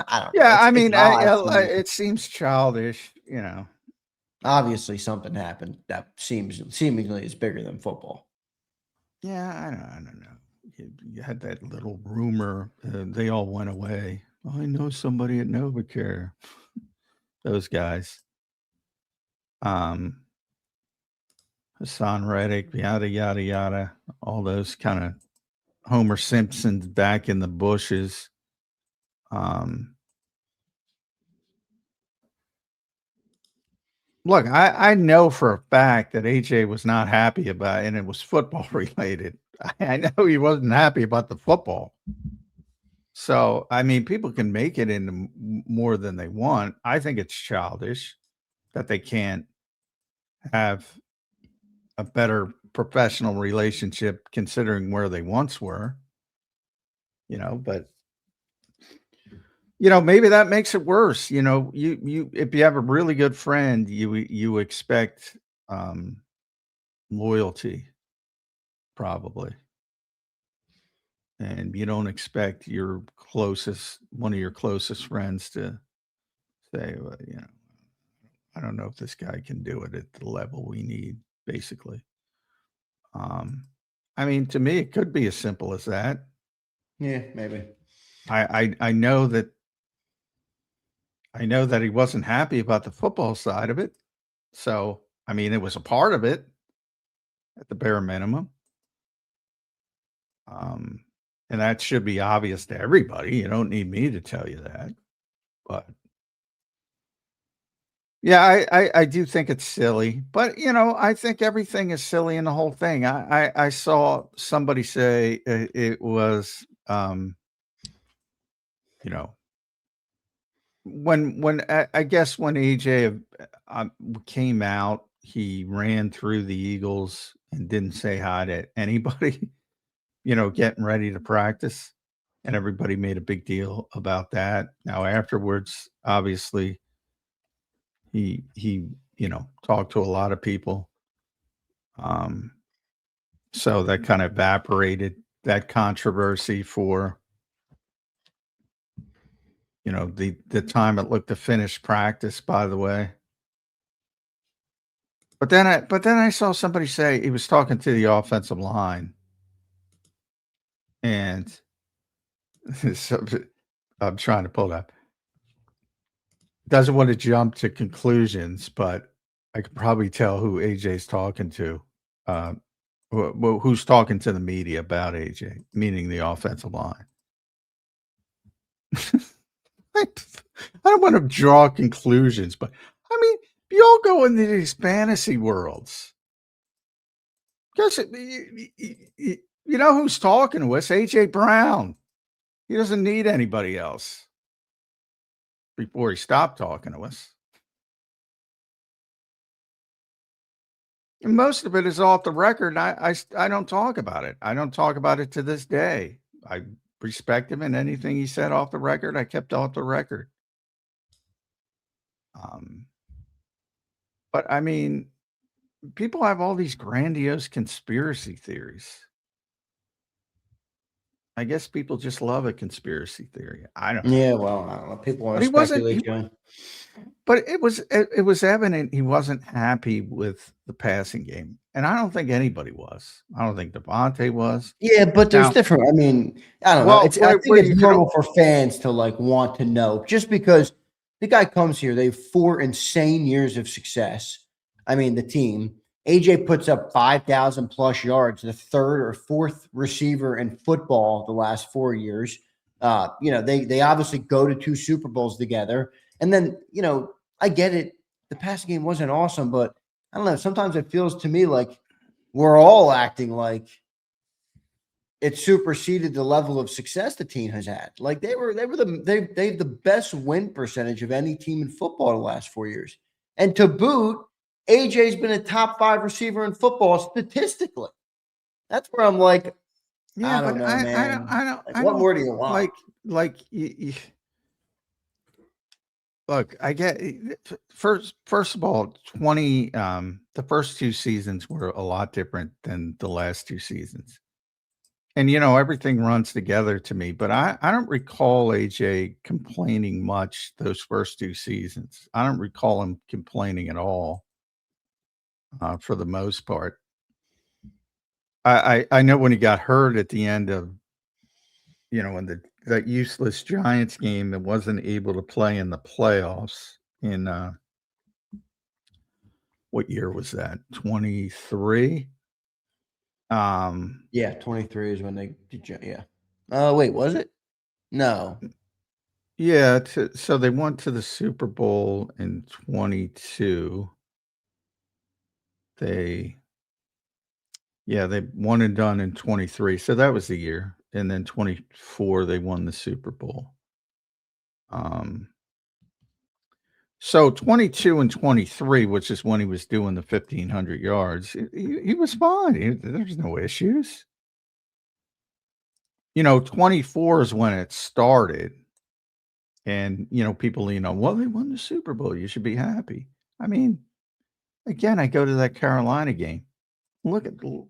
I don't know. Yeah, I mean, it it seems childish, obviously something happened that seemingly is bigger than football. Yeah, I don't know. You had that little rumor. They all went away. I know somebody at NovaCare. Those guys. Hassan Reddick, yada yada yada. All those kind of Homer Simpsons back in the bushes. Look, I know for a fact that AJ was not happy about it, and it was football related. I know he wasn't happy about the football. So, I mean, people can make it into more than they want. I think it's childish that they can't have a better professional relationship considering where they once were, but maybe that makes it worse. You if you have a really good friend, you expect loyalty probably. And you don't expect one of your closest friends to say, well, I don't know if this guy can do it at the level we need, basically. I mean, to me, it could be as simple as that. Yeah, maybe. I know that he wasn't happy about the football side of it. So, I mean, it was a part of it at the bare minimum. And that should be obvious to everybody. You don't need me to tell you that. But yeah, I do think it's silly. But I think everything is silly in the whole thing. I saw somebody say it was when I guess when AJ came out, he ran through the Eagles and didn't say hi to anybody, getting ready to practice. And everybody made a big deal about that. Now, afterwards, obviously, he talked to a lot of people. So that kind of evaporated that controversy for the time it looked to finish practice, by the way. But then I saw somebody say he was talking to the offensive line. And so, I'm trying to pull that. Doesn't want to jump to conclusions, but I could probably tell who AJ's talking to. Who's talking to the media about AJ, meaning the offensive line. I don't want to draw conclusions, but I mean, you all go into these fantasy worlds. Because you know who's talking to us? AJ Brown. He doesn't need anybody else before he stopped talking to us. And most of it is off the record. And I don't talk about it. I don't talk about it to this day. I respect him, and anything he said off the record, I kept off the record. But I mean, people have all these grandiose conspiracy theories. I guess people just love a conspiracy theory. I don't know. Yeah, well, I don't know. People want to speculate, John. But it was evident he wasn't happy with the passing game. And I don't think anybody was. I don't think Devontae was. Yeah, but there's different. I mean, I don't know. I think it's normal for fans to want to know, just because the guy comes here. They have 4 insane years of success. I mean, the team. AJ puts up 5,000 plus yards, the 3rd or 4th receiver in football the last 4 years. They obviously go to 2 Super Bowls together. And then, I get it. The passing game wasn't awesome, but I don't know. Sometimes it feels to me like we're all acting like it superseded the level of success the team has had. Like they have the best win percentage of any team in football the last 4 years. And to boot, AJ's been a top 5 receiver in football statistically. That's where I'm like, I don't know, man. What more do you want? Look, I get first of all, the first 2 seasons were a lot different than the last 2 seasons. And, everything runs together to me, but I don't recall AJ complaining much those first 2 seasons. I don't recall him complaining at all, for the most part. I know when he got hurt at the end of, in that useless Giants game that wasn't able to play in the playoffs in, what year was that? 23? Yeah, 23 is when they did. Yeah. Wait, was it? No. Yeah, so they went to the Super Bowl in 22. They they won and done in 23, so that was the year, and then 24, they won the Super Bowl. So 22 and 23, which is when he was doing the 1,500 yards, he was fine. There's no issues. 24 is when it started, and, people, well, they won the Super Bowl. You should be happy. I mean, again, I go to that Carolina game. Look at the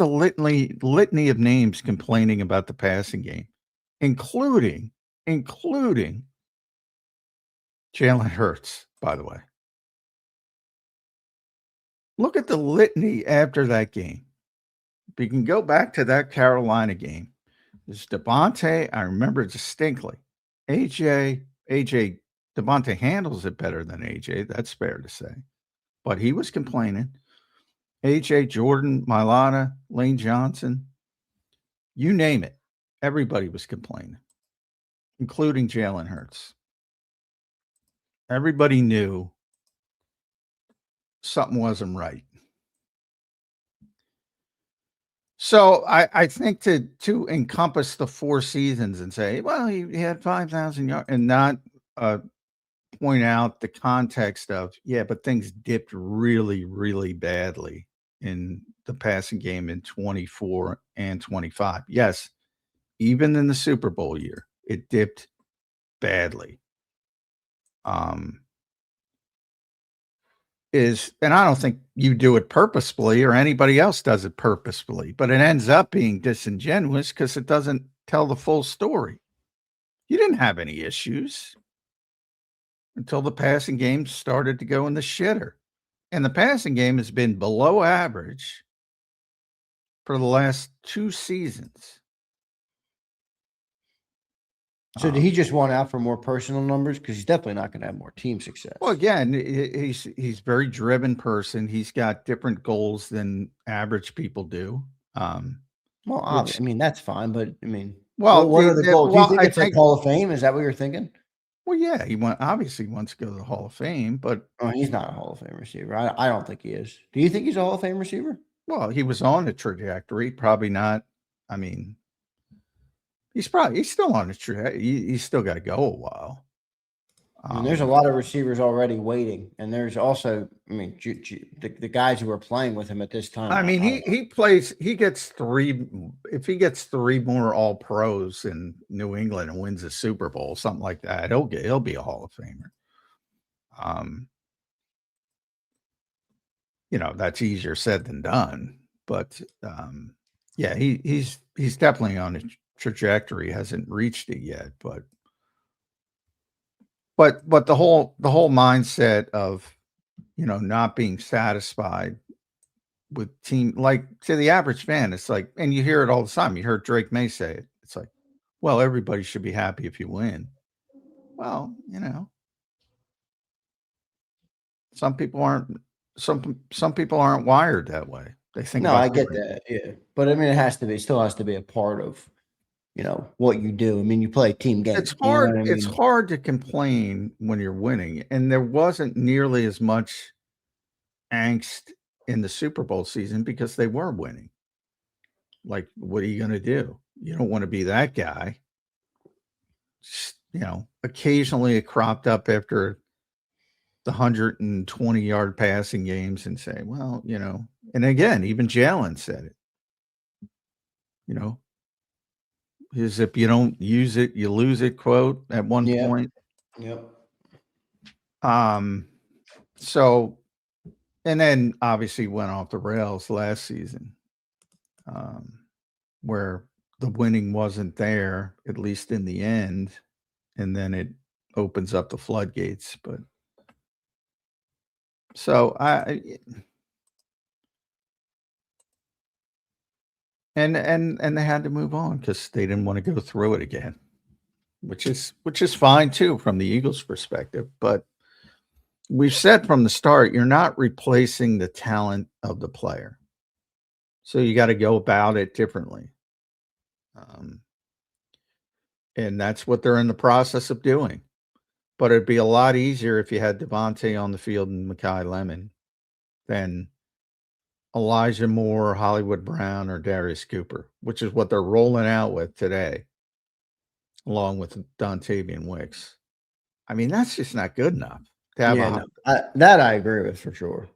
litany of names complaining about the passing game, including Jalen Hurts, by the way. Look at the litany after that game. If you can go back to that Carolina game, there's Devontae. I remember it distinctly. AJ, Devontae handles it better than AJ. That's fair to say. But he was complaining. AJ, Jordan, Mailata, Lane Johnson, you name it. Everybody was complaining, including Jalen Hurts. Everybody knew something wasn't right. So I think to encompass the 4 seasons and say, well, he had 5,000 yards, and not point out the context of, but things dipped really, really badly in the passing game in 24 and 25. Yes, even in the Super Bowl year, it dipped badly. And I don't think you do it purposefully or anybody else does it purposefully, but it ends up being disingenuous because it doesn't tell the full story. You didn't have any issues until the passing game started to go in the shitter. And the passing game has been below average for the last 2 seasons. So did he just want out for more personal numbers? Because he's definitely not going to have more team success. Well, again, he's very driven person. He's got different goals than average people do. Well, I mean, that's fine, but I mean, well, what are the goals? Do you think it's like Hall of Fame? Is that what you're thinking? Well, yeah, he obviously wants to go to the Hall of Fame, but he's not a Hall of Fame receiver. I don't think he is. Do you think he's a Hall of Fame receiver? Well, he was on a trajectory, probably not. I mean, he's still on a trajectory. He's still got to go a while. There's a lot of receivers already waiting, and there's also, I mean, the guys who are playing with him at this time. I mean, he gets 3. If he gets 3 more All Pros in New England and wins a Super Bowl, something like that, he'll be a Hall of Famer. That's easier said than done, but he's definitely on a trajectory. Hasn't reached it yet, but the whole mindset of not being satisfied with team, like, to the average fan, it's like, and you hear it all the time. You heard Drake May say it. It's like, well, everybody should be happy if you win. Well, some people aren't. Some people aren't wired that way. They think. No, I get that. Yeah, but I mean, it still has to be a part of what you do. I mean, you play a team game. It's hard. It's hard to complain when you're winning, and there wasn't nearly as much angst in the Super Bowl season because they were winning. Like, what are you going to do? You don't want to be that guy. Just, occasionally it cropped up after the 120-yard passing games and say, well, and again, even Jalen said it. Is if you don't use it, you lose it quote at one point. Yep. So, and then obviously went off the rails last season, where the winning wasn't there, at least in the end, and then it opens up the floodgates. But so and they had to move on because they didn't want to go through it again, which is fine too from the Eagles' perspective. But we've said from the start, you're not replacing the talent of the player, so you got to go about it differently. And that's what they're in the process of doing. But it'd be a lot easier if you had Devontae on the field and Mekhi Lemon than Elijah Moore, Hollywood Brown, or Darius Cooper, which is what they're rolling out with today, along with Dontavian Wicks. I mean, that's just not good enough to have that I agree with for sure.